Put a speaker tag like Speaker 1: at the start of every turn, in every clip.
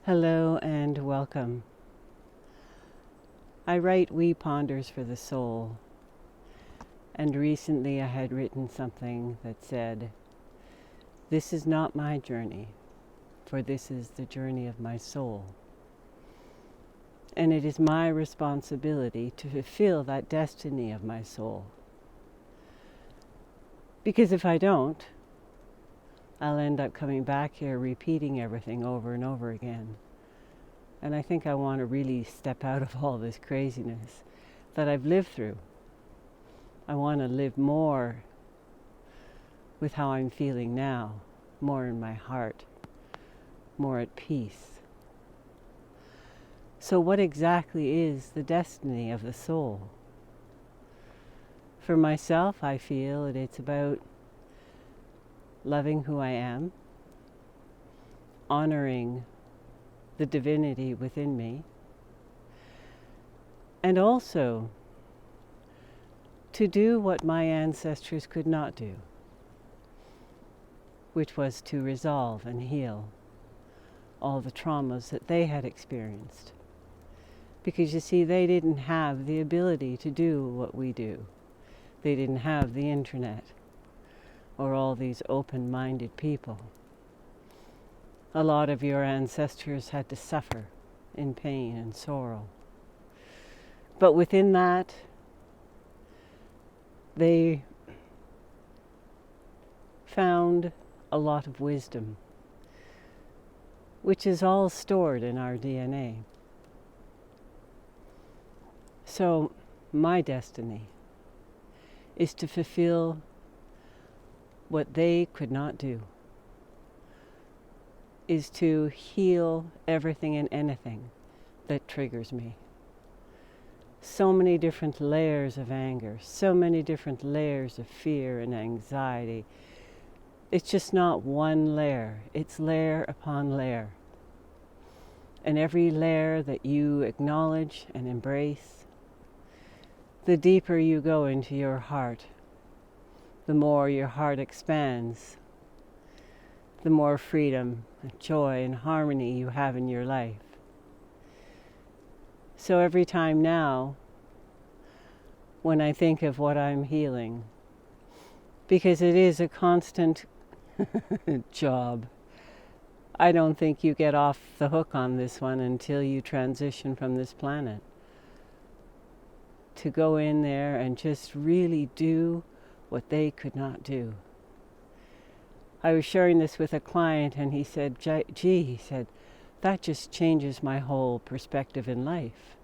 Speaker 1: Hello and welcome. I write wee ponders for the soul, and recently I had written something that said, "This is not my journey, for this is the journey of my soul." And it is my responsibility to fulfill that destiny of my soul. Because if I don't, I'll end up coming back here repeating everything over and over again. And I think I want to really step out of all this craziness that I've lived through. I want to live more with how I'm feeling now, more in my heart, more at peace. So what exactly is the destiny of the soul? For myself, I feel that it's about loving who I am, honoring the divinity within me, and also to do what my ancestors could not do, which was to resolve and heal all the traumas that they had experienced. Because you see, they didn't have the ability to do what we do. They didn't have the internet or all these open-minded people. A lot of your ancestors had to suffer in pain and sorrow. But within that, they found a lot of wisdom, which is all stored in our DNA. So my destiny is to fulfill what they could not do, is to heal everything and anything that triggers me. So many different layers of anger, so many different layers of fear and anxiety. It's just not one layer, it's layer upon layer. And every layer that you acknowledge and embrace, the deeper you go into your heart, the more your heart expands, the more freedom and joy and harmony you have in your life. So every time now, when I think of what I'm healing, because it is a constant job, I don't think you get off the hook on this one until you transition from this planet. To go in there and just really do what they could not do. I was sharing this with a client and he said, he said, that just changes my whole perspective in life.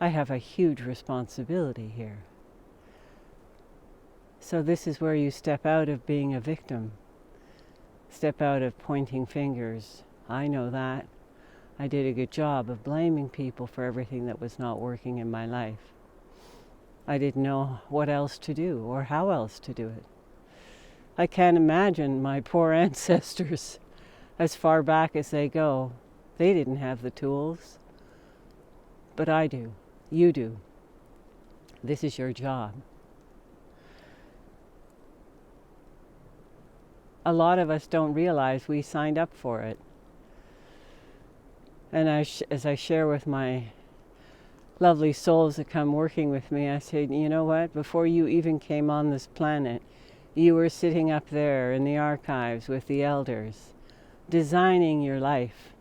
Speaker 1: I have a huge responsibility here. So this is where you step out of being a victim, step out of pointing fingers. I know that. I did a good job of blaming people for everything that was not working in my life. I didn't know what else to do or how else to do it. I can't imagine my poor ancestors, as far back as they go. They didn't have the tools, but I do. You do. This is your job. A lot of us don't realize we signed up for it. And as I share with my lovely souls that come working with me, I say, you know what? Before you even came on this planet, you were sitting up there in the archives with the elders, designing your life.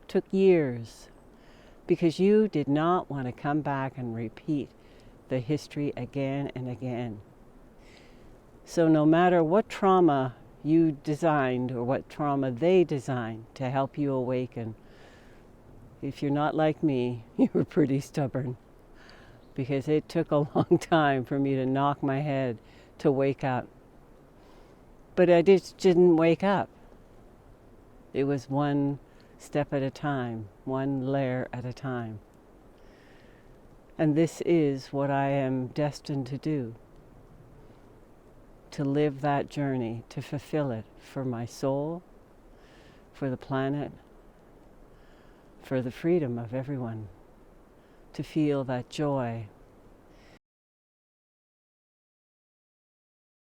Speaker 1: Took years, because you did not want to come back and repeat the history again and again. So no matter what trauma you designed or what trauma they designed to help you awaken, if you're not like me, you were pretty stubborn, because it took a long time for me to knock my head to wake up. But I just didn't wake up. It was one step at a time, one layer at a time. And this is what I am destined to do, to live that journey, to fulfill it for my soul, for the planet, for the freedom of everyone, to feel that joy